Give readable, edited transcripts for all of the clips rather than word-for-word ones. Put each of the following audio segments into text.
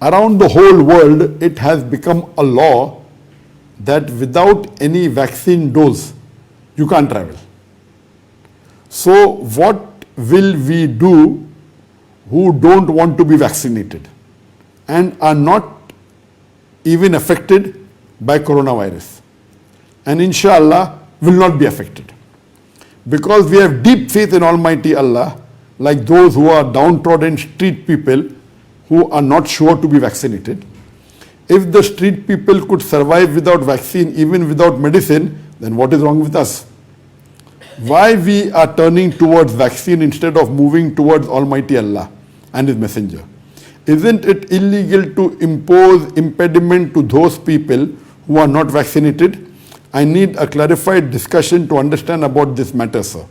around the whole world, it has become a law that without any vaccine dose, you can't travel. So what will we do who don't want to be vaccinated and are not even affected by coronavirus, and inshallah will not be affected? Because we have deep faith in Almighty Allah, like those who are downtrodden street people who are not sure to be vaccinated. If the street people could survive without vaccine, even without medicine, then what is wrong with us? Why we are turning towards vaccine instead of moving towards Almighty Allah and His Messenger? Isn't it illegal to impose impediment to those people who are not vaccinated? I need a clarified discussion to understand about this matter, sir.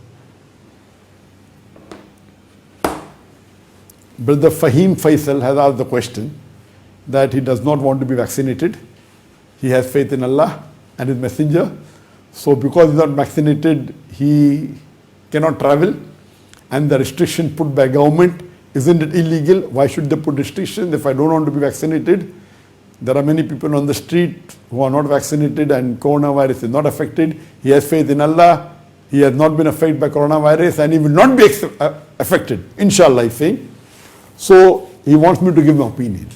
Brother Fahim Faisal has asked the question that he does not want to be vaccinated. He has faith in Allah and His Messenger. So because he is not vaccinated, he cannot travel. And the restriction put by government, isn't it illegal? Why should they put restrictions if I don't want to be vaccinated? There are many people on the street who are not vaccinated and coronavirus is not affected. He has faith in Allah. He has not been affected by coronavirus and he will not be affected, inshallah, he's saying. So he wants me to give my opinion.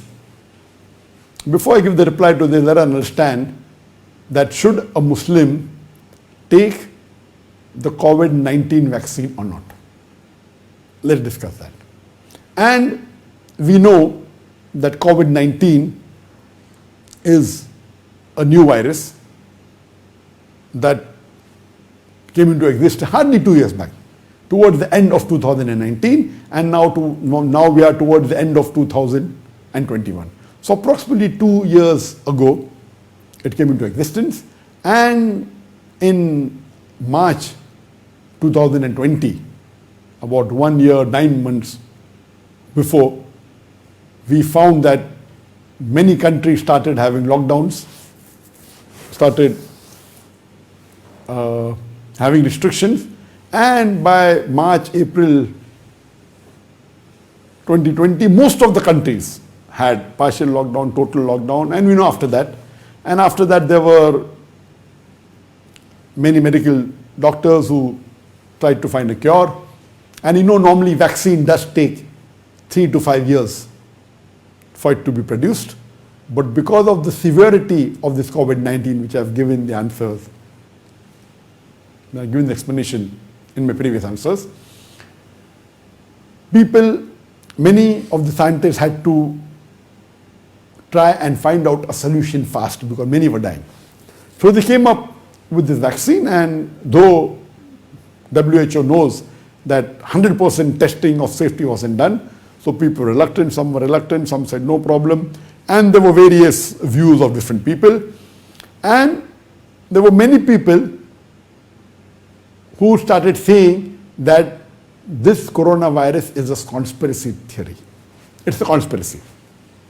Before I give the reply to this, let us understand that should a Muslim take the COVID-19 vaccine or not? Let's discuss that. And we know that COVID-19 is a new virus that came into existence hardly 2 years back, towards the end of 2019, and now we are towards the end of 2021. So approximately 2 years ago, it came into existence, and in March 2020, about 1 year, 9 months before, we found that many countries started having lockdowns, started having restrictions, and by March, April 2020, most of the countries had partial lockdown, total lockdown, and we know after that. And after that, there were many medical doctors who tried to find a cure. And you know, normally vaccine does take 3 to 5 years for it to be produced. But because of the severity of this COVID-19, which I've given the answers, I've given the explanation in my previous answers, many of the scientists had to try and find out a solution fast because many were dying. So they came up with this vaccine, and though WHO knows that 100% testing of safety wasn't done, so people were reluctant, some were reluctant, some said no problem, and there were various views of different people. And there were many people who started saying that this coronavirus is a conspiracy theory. It's a conspiracy.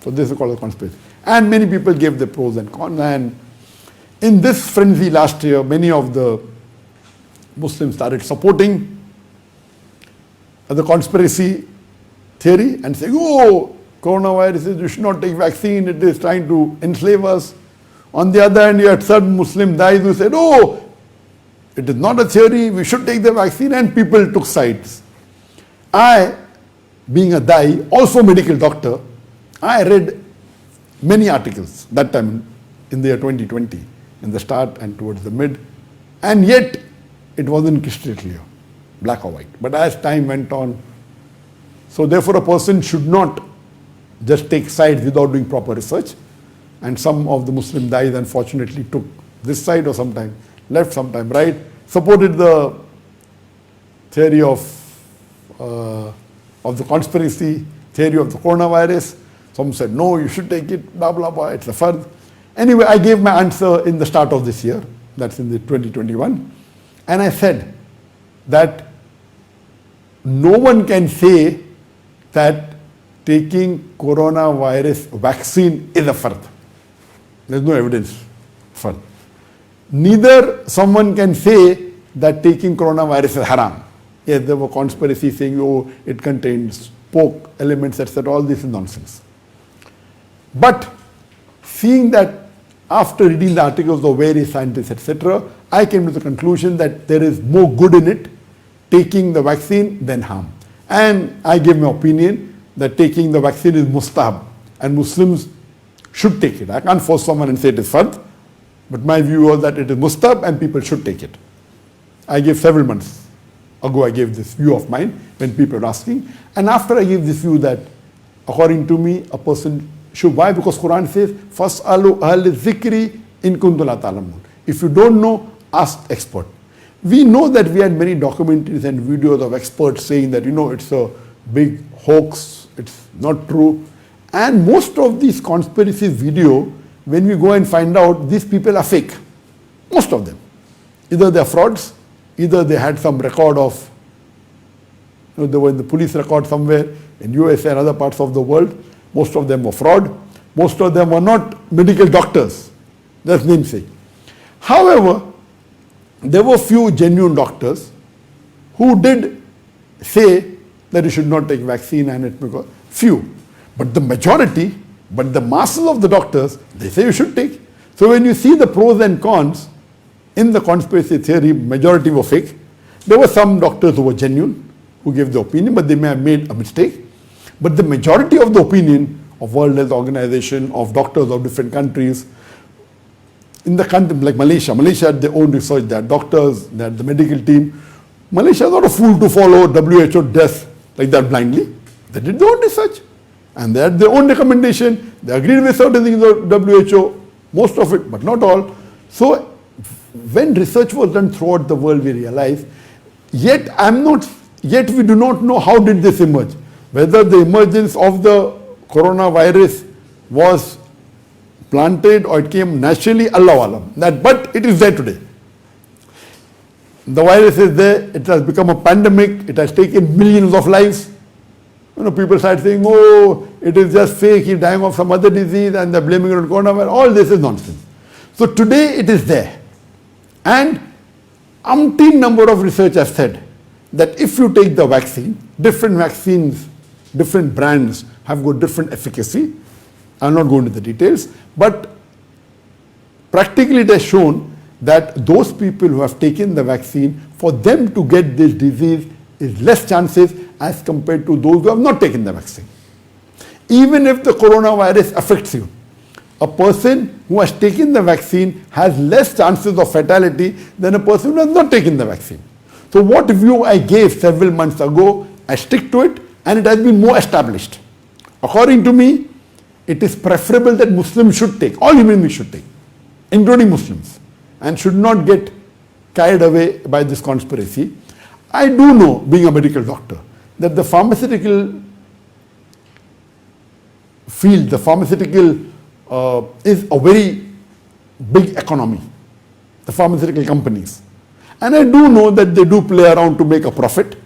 So this is called a conspiracy. And many people gave the pros and cons. And in this frenzy last year, many of the Muslims started supporting the conspiracy theory and saying, oh, coronavirus, you should not take vaccine, it is trying to enslave us. On the other hand, you had certain Muslim dais who said, oh, it is not a theory, we should take the vaccine, and people took sides. I, being a dai, also medical doctor, I read many articles that time in the year 2020, in the start and towards the mid, and yet it wasn't crystal clear, black or white. But as time went on, so therefore a person should not just take sides without doing proper research. And some of the Muslim dais unfortunately took this side, or sometime left, sometime right, supported the theory of the conspiracy theory of the coronavirus. Some said, no, you should take it, blah, blah, blah, it's a fard. Anyway, I gave my answer in the start of this year, that's in the 2021. And I said that no one can say that taking coronavirus vaccine is a fard. There's no evidence for. Neither someone can say that taking coronavirus is haram. Yes, there were conspiracy saying, oh, it contains pork elements, etc. All this is nonsense. But seeing that after reading the articles of various scientists, etc., I came to the conclusion that there is more good in it, taking the vaccine, than harm. And I gave my opinion that taking the vaccine is mustahab, and Muslims should take it. I can't force someone and say it is fard, but my view was that it is mustahab and people should take it. I gave several months ago, I gave this view of mine when people were asking. And after I gave this view that, according to me, a person should. Why? Because Quran says, "Fas'alu ahla zikri in kuntum la ta'lamun." If you don't know, ask expert. We know that we had many documentaries and videos of experts saying that, it's a big hoax, it's not true. And most of these conspiracy video, when we go and find out, these people are fake. Most of them. Either they are frauds, either they had some record of, they were in the police record somewhere in USA and other parts of the world. Most of them were fraud. Most of them were not medical doctors. That's namesake. However, there were few genuine doctors who did say that you should not take vaccine, and because few. But the majority, but the masses of the doctors, they say you should take. So when you see the pros and cons in the conspiracy theory, majority were fake. There were some doctors who were genuine, who gave the opinion, but they may have made a mistake. But the majority of the opinion of World Health Organization, of doctors of different countries, in the country like Malaysia had their own research, they had doctors, they had the medical team. Malaysia is not a fool to follow WHO death like that blindly. They did their own research and they had their own recommendation. They agreed with certain things of WHO, most of it, but not all. So when research was done throughout the world, we realized, yet we do not know how did this emerge. Whether the emergence of the coronavirus was planted or it came naturally, Allah Alam. But it is there today. The virus is there, it has become a pandemic, it has taken millions of lives. People start saying, oh, it is just fake, he's dying of some other disease and they're blaming it on coronavirus. All this is nonsense. So today it is there. And umpteen number of research have said that if you take the vaccine, different vaccines, different brands have got different efficacy. I'll not go into the details, but practically it has shown that those people who have taken the vaccine, for them to get this disease is less chances as compared to those who have not taken the vaccine. Even if the coronavirus affects you, a person who has taken the vaccine has less chances of fatality than a person who has not taken the vaccine. So what view I gave several months ago, I stick to it, and it has been more established. According to me, it is preferable that Muslims should take, all human beings should take, including Muslims, and should not get carried away by this conspiracy. I do know, being a medical doctor, that the pharmaceutical field, the pharmaceutical is a very big economy, the pharmaceutical companies. And I do know that they do play around to make a profit.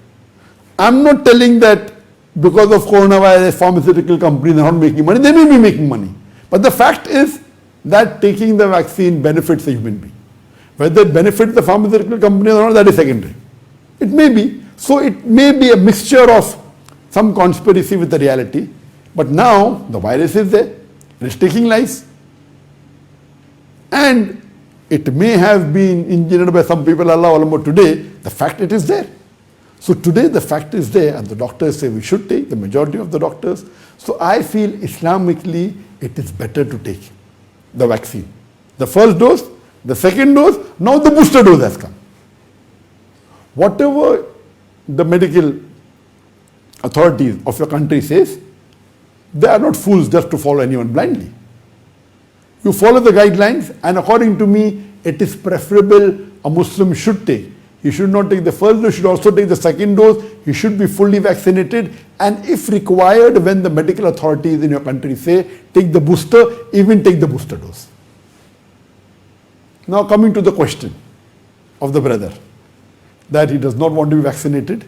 I'm not telling that because of coronavirus, pharmaceutical companies are not making money. They may be making money. But the fact is that taking the vaccine benefits a human being. Whether it benefits the pharmaceutical company or not, that is secondary. It may be. So it may be a mixture of some conspiracy with the reality. But now the virus is there. It is taking lives. And it may have been engineered by some people, Allah Alam, but today the fact it is there. So today the fact is there, and the doctors say we should take, the majority of the doctors. So I feel Islamically it is better to take the vaccine. The first dose, the second dose, now the booster dose has come. Whatever the medical authorities of your country says, they are not fools just to follow anyone blindly. You follow the guidelines, and according to me, it is preferable a Muslim should take. He should not take the first dose, should also take the second dose. He should be fully vaccinated, and if required, when the medical authorities in your country say, take the booster, even take the booster dose. Now coming to the question of the brother, that he does not want to be vaccinated.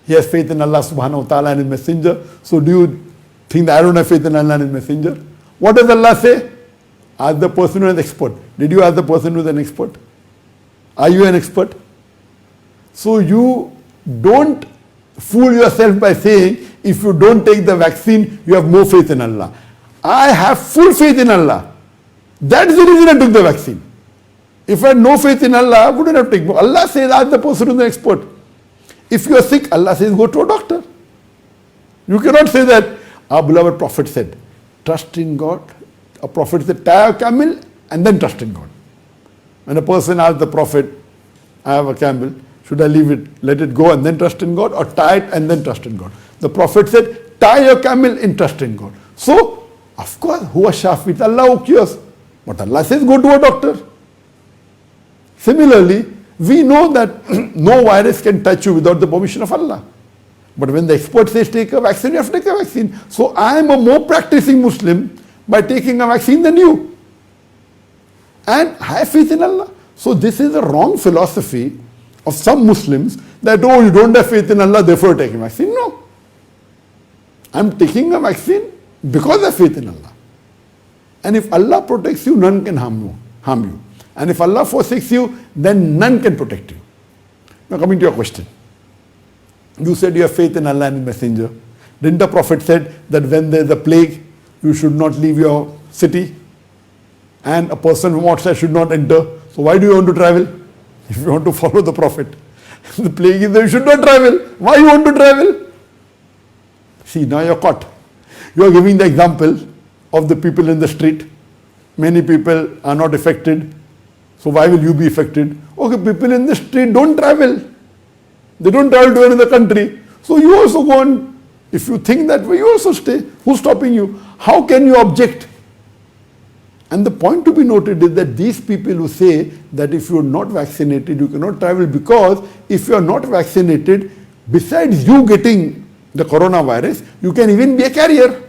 He has faith in Allah subhanahu wa ta'ala and His messenger. So do you think that I don't have faith in Allah and His messenger? What does Allah say? Ask the person who is an expert. Did you ask the person who is an expert? Are you an expert? So you don't fool yourself by saying if you don't take the vaccine, you have more faith in Allah. I have full faith in Allah. That's the reason I took the vaccine. If I had no faith in Allah, I wouldn't have taken it. Allah says, ask the person who's the expert. If you are sick, Allah says, go to a doctor. You cannot say that our beloved Prophet said, trust in God. A Prophet said, tie a camel and then trust in God. When a person asked the Prophet, I have a camel, should I leave it, let it go and then trust in God, or tie it and then trust in God? The Prophet said, tie your camel and trust in God. So, of course, huwa shafi, it's Allah who cures. But Allah says, go to a doctor. Similarly, we know that no virus can touch you without the permission of Allah. But when the expert says take a vaccine, you have to take a vaccine. So I am a more practicing Muslim by taking a vaccine than you. And I have faith in Allah. So this is a wrong philosophy of some Muslims that, oh, you don't have faith in Allah, therefore taking a vaccine. No. I'm taking a vaccine because I have faith in Allah. And if Allah protects you, none can harm you. And if Allah forsakes you, then none can protect you. Now coming to your question. You said you have faith in Allah and His Messenger. Didn't the Prophet said that when there is a plague, you should not leave your city? And a person from outside should not enter. So why do you want to travel? If you want to follow the Prophet. The plague is there, you should not travel. Why you want to travel? See, now you're caught. You are giving the example of the people in the street. Many people are not affected. So why will you be affected? Okay, people in the street don't travel. They don't travel to another country. So you also go on. If you think that way, you also stay. Who's stopping you? How can you object? And the point to be noted is that these people who say that if you are not vaccinated, you cannot travel, because if you are not vaccinated, besides you getting the coronavirus, you can even be a carrier.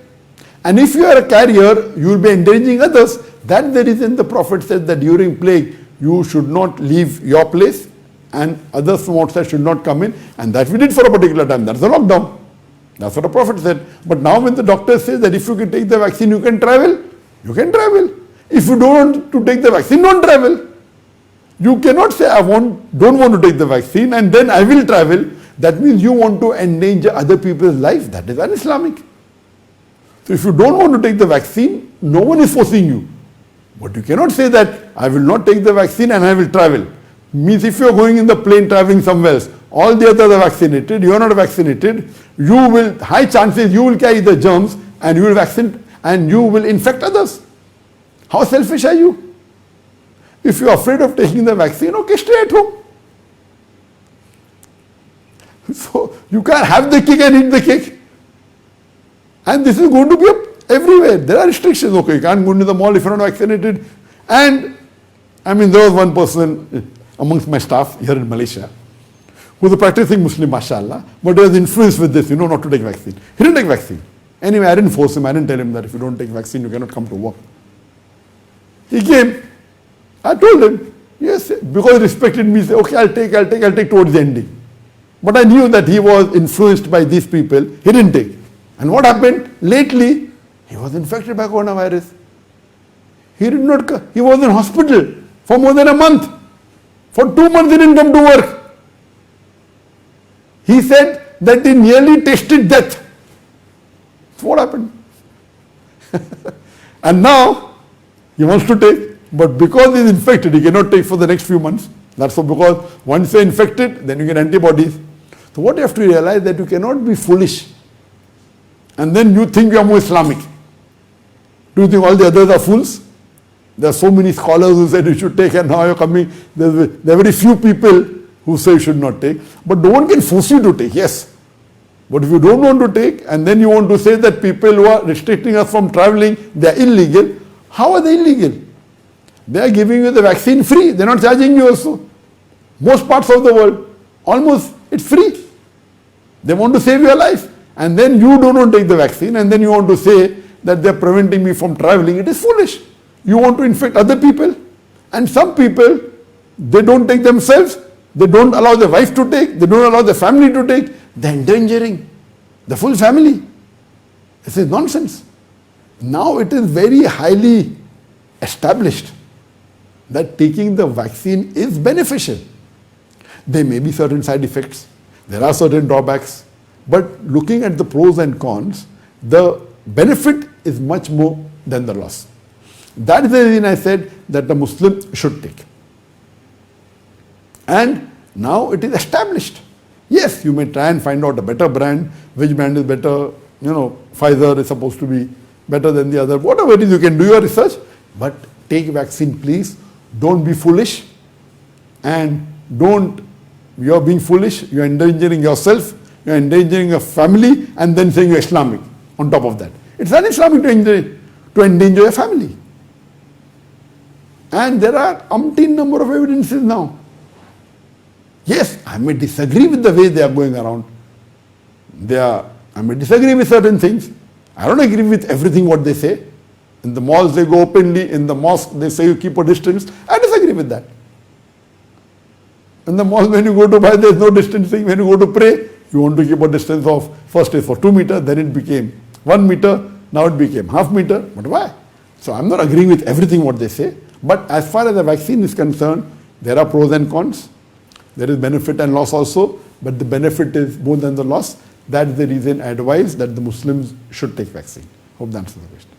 And if you are a carrier, you will be endangering others. That's the reason the Prophet said that during plague, you should not leave your place and others from outside should not come in. And that we did for a particular time. That's a lockdown. That's what the Prophet said. But now when the doctor says that if you can take the vaccine, you can travel, you can travel. If you don't want to take the vaccine, don't travel. You cannot say, I don't want to take the vaccine and then I will travel. That means you want to endanger other people's life. That is un-Islamic. So if you don't want to take the vaccine, no one is forcing you. But you cannot say that I will not take the vaccine and I will travel. Means if you are going in the plane traveling somewhere else, all the others are vaccinated, you are not vaccinated, you will, high chances you will carry the germs and you will vaccinate and you will infect others. How selfish are you? If you are afraid of taking the vaccine, okay, stay at home. So you can't have the cake and eat the cake. And this is going to be everywhere. There are restrictions. Okay, you can't go into the mall if you're not vaccinated. And I mean, there was one person amongst my staff here in Malaysia who was a practicing Muslim, mashallah, but he was influenced with this, not to take vaccine. He didn't take vaccine. Anyway, I didn't force him. I didn't tell him that if you don't take vaccine, you cannot come to work. He came. I told him, yes, because he respected me, he said, okay, I'll take towards the ending. But I knew that he was influenced by these people. He didn't take. And what happened? Lately, he was infected by coronavirus. He was in hospital for more than a month. For 2 months he didn't come to work. He said that he nearly tasted death. So what happened? And now he wants to take, but because he is infected, he cannot take for the next few months. That's so, because once you are infected, then you get antibodies. So what you have to realize that you cannot be foolish and then you think you are more Islamic. Do you think all the others are fools? There are so many scholars who said you should take, and now you're coming. There are very few people who say you should not take. But no one can force you to take, yes. But if you don't want to take, and then you want to say that people who are restricting us from traveling, they are illegal. How are they illegal? They are giving you the vaccine free. They are not charging you also. Most parts of the world, almost, it's free. They want to save your life. And then you don't want to take the vaccine, and then you want to say that they are preventing me from traveling. It is foolish. You want to infect other people. And some people, they don't take themselves. They don't allow their wife to take. They don't allow their family to take. They're endangering the full family. This is nonsense. Now it is very highly established that taking the vaccine is beneficial. There may be certain side effects. There are certain drawbacks. But looking at the pros and cons, the benefit is much more than the loss. That is the reason I said that the Muslim should take. And now it is established. Yes, you may try and find out a better brand, which brand is better, Pfizer is supposed to be better than the other, whatever it is, you can do your research, but take vaccine please. Don't be foolish, and you are being foolish, you are endangering yourself, you are endangering your family, and then saying you are Islamic on top of that. It's un-Islamic to endanger your family. And there are umpteen number of evidences now. Yes, I may disagree with the way they are going around. I may disagree with certain things. I don't agree with everything what they say. In the malls they go openly, in the mosque they say you keep a distance. I disagree with that. In the mall when you go to buy there is no distancing. When you go to pray, you want to keep a distance of, first is for 2 meters, then it became 1 meter, now it became half meter. But why? So I'm not agreeing with everything what they say. But as far as the vaccine is concerned, there are pros and cons. There is benefit and loss also, but the benefit is more than the loss. That is the reason I advise that the Muslims should take vaccine. Hope that answers the question.